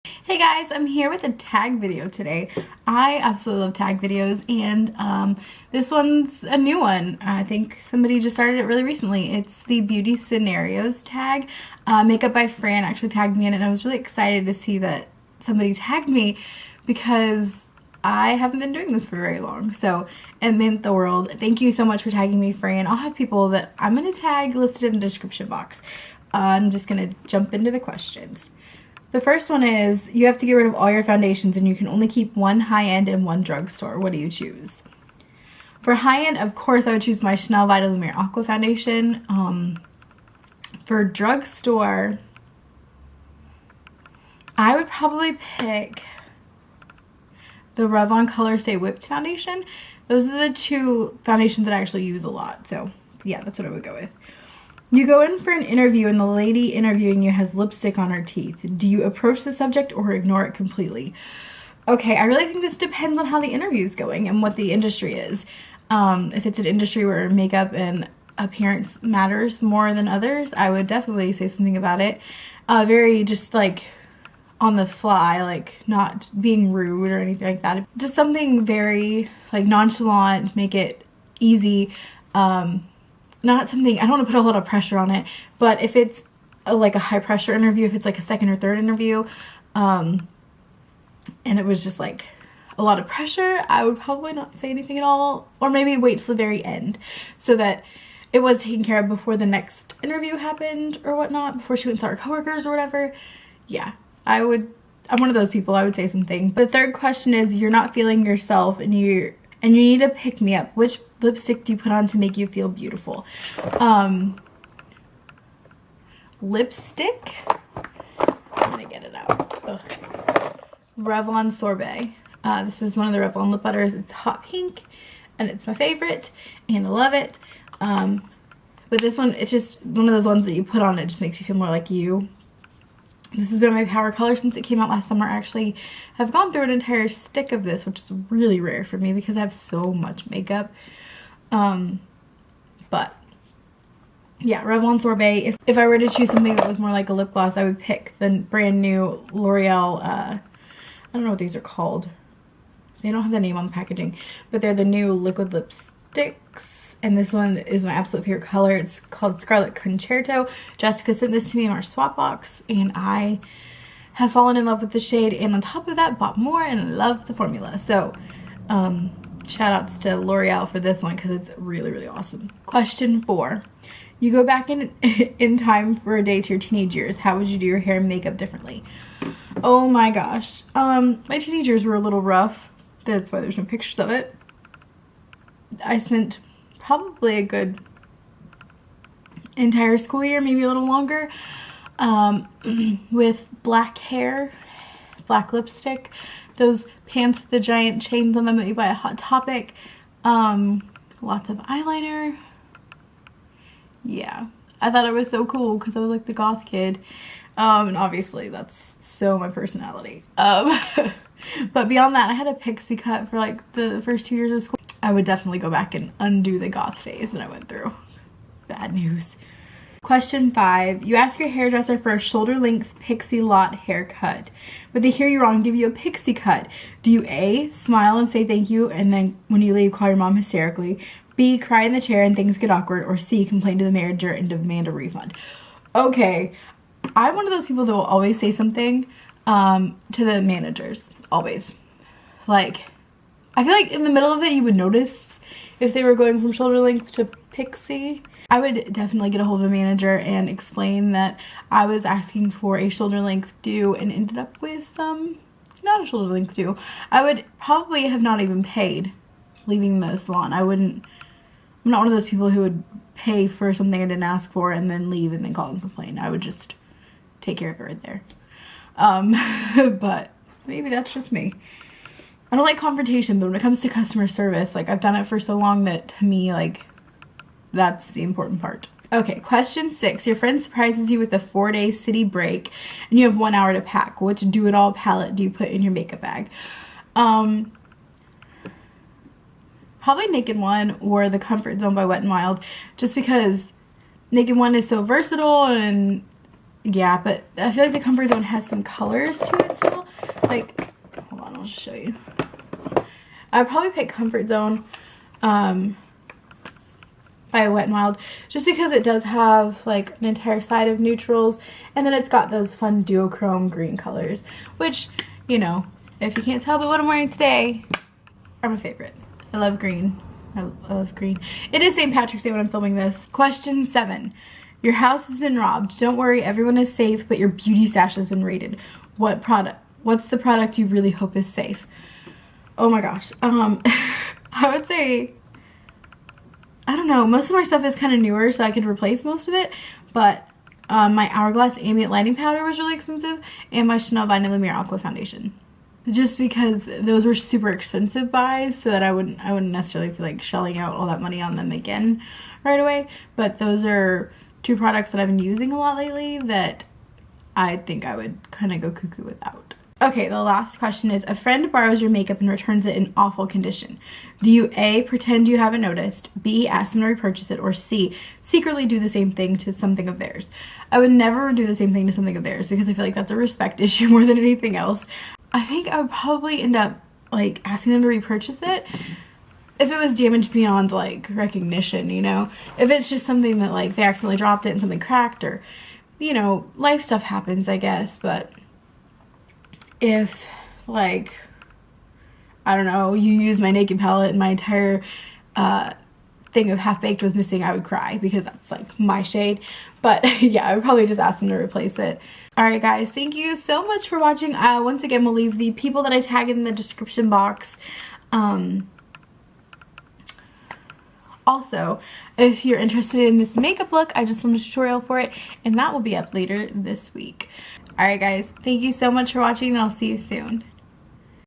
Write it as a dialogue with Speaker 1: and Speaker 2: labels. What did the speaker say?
Speaker 1: Hey guys, I'm here with a tag video today. I absolutely love tag videos, and this one's a new one. I think somebody just started it really recently. It's the Beauty Scenarios tag. Makeup by Fran actually tagged me in it, and I was really excited to see that somebody tagged me because I haven't been doing this for very long, so it meant the world. Thank you so much for tagging me, Fran. I'll have people that I'm going to tag listed in the description box. I'm just going to jump into the questions. The first one is, you have to get rid of all your foundations and you can only keep one high-end and one drugstore. What do you choose? For high-end, of course, I would choose my Chanel Vita Lumiere Aqua Foundation. For drugstore, I would probably pick the Revlon Color Stay Whipped Foundation. Those are the two foundations that I actually use a lot. So, yeah, that's what I would go with. You go in for an interview and the lady interviewing you has lipstick on her teeth. Do you approach the subject or ignore it completely? Okay, I really think this depends on how the interview is going and what the industry is. If it's an industry where makeup and appearance matters more than others, I would definitely say something about it. Very just like on the fly, like not being rude or anything like that. Just something very like nonchalant, make it easy. Not something, I don't want to put a lot of pressure on it, but if it's like a high pressure interview, if it's like a second or third interview, and it was just like a lot of pressure, I would probably not say anything at all, or maybe wait till the very end so that it was taken care of before the next interview happened or whatnot, before she went to our coworkers or whatever. Yeah, I'm one of those people, I would say something. The third question is, you're not feeling yourself and you need a pick-me-up. Which lipstick do you put on to make you feel beautiful? Lipstick? I'm gonna get it out. Ugh. Revlon Sorbet. This is one of the Revlon lip butters. It's hot pink, and it's my favorite, and I love it. But this one, it's just one of those ones that you put on, it just makes you feel more like you. This has been my power color since it came out last summer. I actually have gone through an entire stick of this, which is really rare for me because I have so much makeup. But yeah, Revlon Sorbet. If I were to choose something that was more like a lip gloss, I would pick the brand new L'Oreal, I don't know what these are called. They don't have the name on the packaging, but they're the new liquid lipsticks. And this one is my absolute favorite color. It's called Scarlet Concerto. Jessica sent this to me in our swap box, and I have fallen in love with the shade. And on top of that, bought more, and I love the formula. So, shout outs to L'Oreal for this one because it's really, really awesome. Question 4. You go back in time for a day to your teenage years. How would you do your hair and makeup differently? Oh my gosh. My teenage years were a little rough. That's why there's no pictures of it. I spent probably a good entire school year, maybe a little longer, with black hair, black lipstick, those pants with the giant chains on them that you buy at Hot Topic, lots of eyeliner. Yeah, I thought it was so cool because I was like the goth kid, and obviously that's so my personality. But beyond that, I had a pixie cut for like the first 2 years of school. I would definitely go back and undo the goth phase that I went through. Bad news. Question 5. You ask your hairdresser for a shoulder-length Pixie Lott haircut, but they hear you wrong and give you a pixie cut. Do you A, smile and say thank you, and then when you leave, call your mom hysterically? B, cry in the chair and things get awkward? Or C, complain to the manager and demand a refund? Okay, I'm one of those people that will always say something to the managers. Always. Like, I feel like in the middle of it, you would notice if they were going from shoulder length to pixie. I would definitely get a hold of a manager and explain that I was asking for a shoulder length do and ended up with not a shoulder length do. I would probably have not even paid leaving the salon. I'm not one of those people who would pay for something I didn't ask for and then leave and then call and complain. I would just take care of it right there. But maybe that's just me. I don't like confrontation, but when it comes to customer service, like, I've done it for so long that to me, like, that's the important part. Okay, question 6. Your friend surprises you with a 4-day city break and you have 1 hour to pack. Which do-it-all palette do you put in your makeup bag? Probably Naked One or The Comfort Zone by Wet n Wild, just because Naked One is so versatile and yeah, but I feel like the Comfort Zone has some colors to it still. Like, hold on, I'll just show you. I'd probably pick Comfort Zone by Wet n Wild, just because it does have like an entire side of neutrals, and then it's got those fun duochrome green colors, which, you know, if you can't tell by what I'm wearing today, are my favorite. I love green. I love green. It is St. Patrick's Day when I'm filming this. Question 7. Your house has been robbed. Don't worry, everyone is safe, but your beauty stash has been raided. What's the product you really hope is safe? Oh my gosh. I would say, I don't know, most of my stuff is kind of newer, so I can replace most of it, but my Hourglass Ambient Lighting Powder was really expensive, and my Chanel by Lumiere Aqua Foundation. Just because those were super expensive buys, so that I wouldn't necessarily feel like shelling out all that money on them again right away. But those are 2 products that I've been using a lot lately that I think I would kind of go cuckoo without. Okay, the last question is, a friend borrows your makeup and returns it in awful condition. Do you A, pretend you haven't noticed, B, ask them to repurchase it, or C, secretly do the same thing to something of theirs? I would never do the same thing to something of theirs because I feel like that's a respect issue more than anything else. I think I would probably end up like asking them to repurchase it if it was damaged beyond like recognition, you know? If it's just something that like they accidentally dropped it and something cracked, or, you know, life stuff happens, I guess. But if like, I don't know, you use my naked palette and my entire thing of Half Baked was missing, I would cry because that's like my shade. But yeah, I would probably just ask them to replace it. Alright guys, thank you so much for watching. Once again, we'll leave the people that I tag in the description box. Also, if you're interested in this makeup look, I just filmed a tutorial for it, and that will be up later this week. Alright guys, thank you so much for watching, and I'll see you soon.